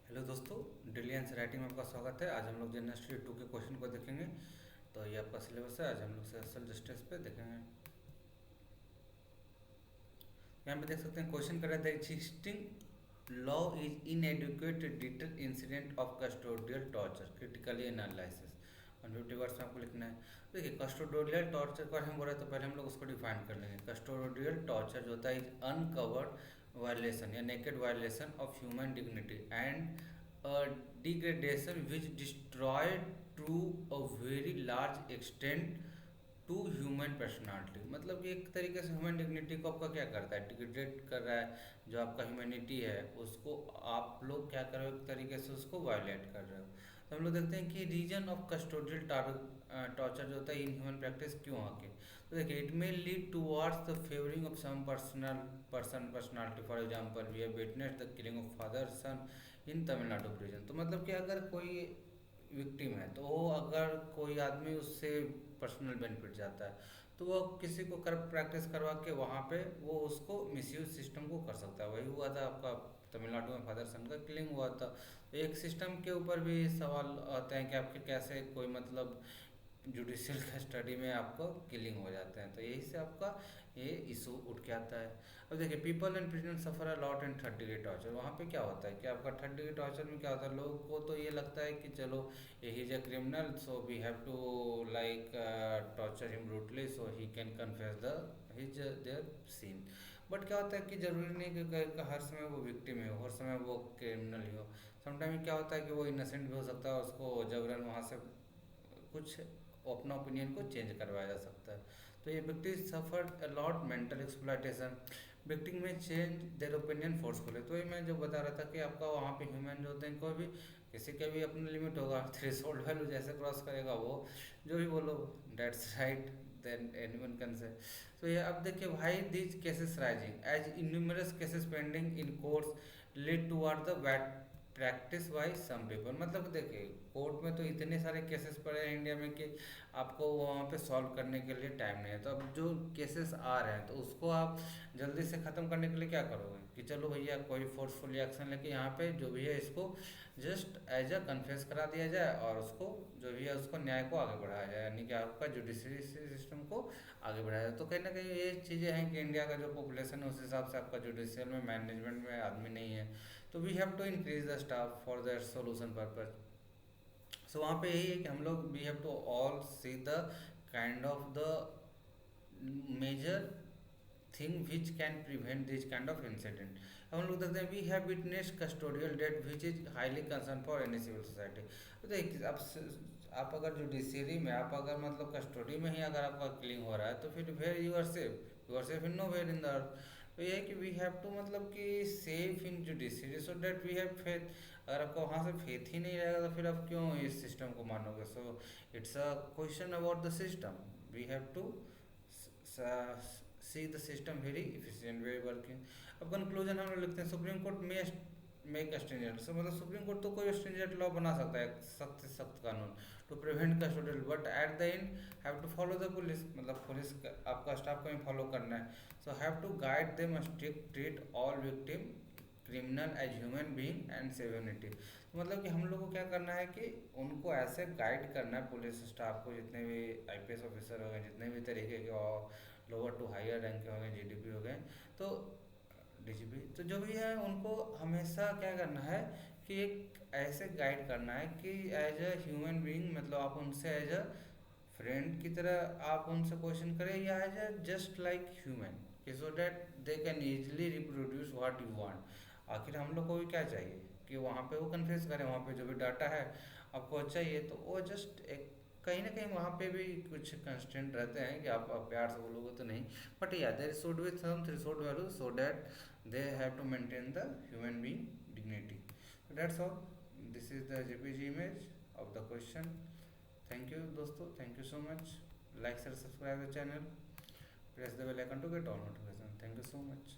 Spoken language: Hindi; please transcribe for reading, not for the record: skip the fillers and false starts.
हेलो दोस्तों, डेली आंसर राइटिंग में आपका स्वागत है। आज हम लोग जनरल स्टडी 2 के क्वेश्चन को देखेंगे। तो ये आपका सिलेबस है। आज हम लोग सोशल जस्टिस पे देखेंगे। यहाँ पे देख सकते हैं क्वेश्चन कर रहा है, the existing law is inadequate detail incident of custodial torture critically analysis. 150 words में आपको लिखना है। देखिए, कस्टोडियल टॉर्चर का हम बोल रहे हैं तो पहले हम लोग उसको डिफाइन कर लेंगे। कस्टोडियल टॉर्चर जो होता है इज अनकवर्ड वायलेशन या naked violation of human dignity and degradation which destroyed to a very large extent to human personality. मतलब कि एक तरीके से ह्यूमन डिग्निटी को आपका क्या करता है, डिग्रेडेट कर रहा है। जो आपका ह्यूमैनिटी है उसको आप लोग क्या कर रहे हो, एक तरीके से उसको वायलेट कर रहे हो। तो हम लोग देखते हैं कि रीजन ऑफ कस्टोडियल टॉर्चर जो होता है इन ह्यूमन प्रैक्टिस क्यों आके। तो देखिए, it may lead towards the favouring of some personality. For example, we have witness the killing of father son in Tamil Nadu prison. तो मतलब कि अगर कोई विक्टिम है तो वो अगर कोई आदमी उससे पर्सनल बेनिफिट जाता है तो वो किसी को कर प्रैक्टिस करवा के वहाँ पे वो उसको मिसयूज सिस्टम को कर सकता है। वही हुआ था आपका तमिलनाडु में, फादर सन का किलिंग हुआ था। तो एक सिस्टम के ऊपर भी सवाल आते हैं कि आपके कैसे कोई मतलब जुडिशियल कस्टडी में आपको किलिंग हो जाते हैं। तो यही से आपका ये इशू उठ के आता है। अब देखिए, people and prison suffer a lot in third degree torture. वहाँ पे क्या होता है कि आपका थर्ड डिग्री टॉर्चर में क्या होता है, लोगों को तो ये लगता है कि चलो he is a criminal so we have to like torture him brutally so he can confess the his their scene. But क्या होता है कि जरूरी नहीं कि हर समय वो विक्टिम ही हो, हर समय वो क्रिमिनल ही हो। समटाइम क्या होता है कि वो इनोसेंट भी हो सकता है, उसको जबरन वहाँ से कुछ अपना ओपिनियन को चेंज करवाया जा सकता है। तो ये victim suffered a lot mental exploitation. Victim में चेंज देयर ओपिनियन फोर्सफुली। तो ये मैं जो बता रहा था कि आपका वहाँ पे ह्यूमन जो होते हैं कोई भी किसी के भी अपना लिमिट होगा, थ्रेशोल्ड वैल्यू जैसे क्रॉस करेगा वो जो भी बोलो that's right then anyone can say. तो ये अब देखिए, why these cases rising as innumerous cases pending in courts lead toward the bad practice by some people. मतलब देखिए, कोर्ट में तो इतने सारे केसेस पड़े हैं इंडिया में कि आपको वहाँ पे सॉल्व करने के लिए टाइम नहीं है। तो अब जो केसेस आ रहे हैं तो उसको आप जल्दी से ख़त्म करने के लिए क्या करोगे कि चलो भैया कोई फोर्सफुली एक्शन लेके यहाँ पे जो भी है इसको जस्ट एज अ कन्फेस करा दिया जाए और उसको जो भी है उसको न्याय को आगे बढ़ाया जाए, यानी कि आपका जुडिशरी सिस्टम को आगे बढ़ाया जाए। तो कहीं ना कहीं ये चीज़ें हैं कि इंडिया का जो पॉपुलेशन है उस हिसाब से आपका जुडिशियल में मैनेजमेंट में आदमी नहीं है। तो we have to increase the staff for that solution purpose. So वहाँ पे यही है कि हम लोग we have to all see the kind of the major thing which can prevent this kind of incident. हम लोग देखते हैं we have witness custodial death which is highly concern for any civil society. तो देखिए, आप अगर जुडिशरी में आप अगर मतलब कस्टडी में ही अगर आपका किलिंग हो रहा है तो फिर where you are safe in no where in the earth. तो ये है कि वी हैव टू मतलब कि safe in judiciary so that we have faith. अगर आपको वहाँ से फेथ ही नहीं रहेगा तो फिर आप क्यों इस सिस्टम को मानोगे। So it's a question about the system. We have to see the system very efficient way working. अब कंक्लूजन हम लोग लिखते हैं, सुप्रीम कोर्ट में मेक स्ट्रिंजेंट। सो मतलब सुप्रीम कोर्ट तो कोई स्ट्रिंजेंट लॉ बना सकता है, सख्त से सख्त कानून to prevent custodial, but at the end have to follow the police. मतलब पुलिस आपका स्टाफ को ही फॉलो करना है। So have to guide them strict treat all victim criminal as human being and सेवेनिटी। तो मतलब कि हम लोग को क्या करना है कि उनको ऐसे गाइड करना है पुलिस स्टाफ को, जितने भी आईपीएस ऑफिसर हो गए, जितने भी तरीके के और लोअर टू हायर रैंक के हो गए, जीडीपी हो गए, तो डीजीपी, तो जो भी है उनको हमेशा क्या करना है कि एक ऐसे गाइड करना है कि एज अ ह्यूमन बीइंग, मतलब आप उनसे एज अ फ्रेंड की तरह आप उनसे क्वेश्चन करें या as a just like human, कि so that they can easily reproduce what you want. आखिर हम लोग को भी क्या चाहिए कि वहाँ पे वो कन्फ्यूज करें, वहाँ पे जो भी डाटा है आपको चाहिए तो वो जस्ट एक कहीं ना कहीं वहाँ पे भी कुछ कंस्टेंट रहते हैं कि आप प्यार से बोलोगे तो नहीं, बट या there should be some threshold value so that they have to maintain the human being dignity. That's all, this is the JPG image of the question. Thank you दोस्तों, thank you so much. Like share subscribe the channel, press the bell icon to get all notification. Thank you so much.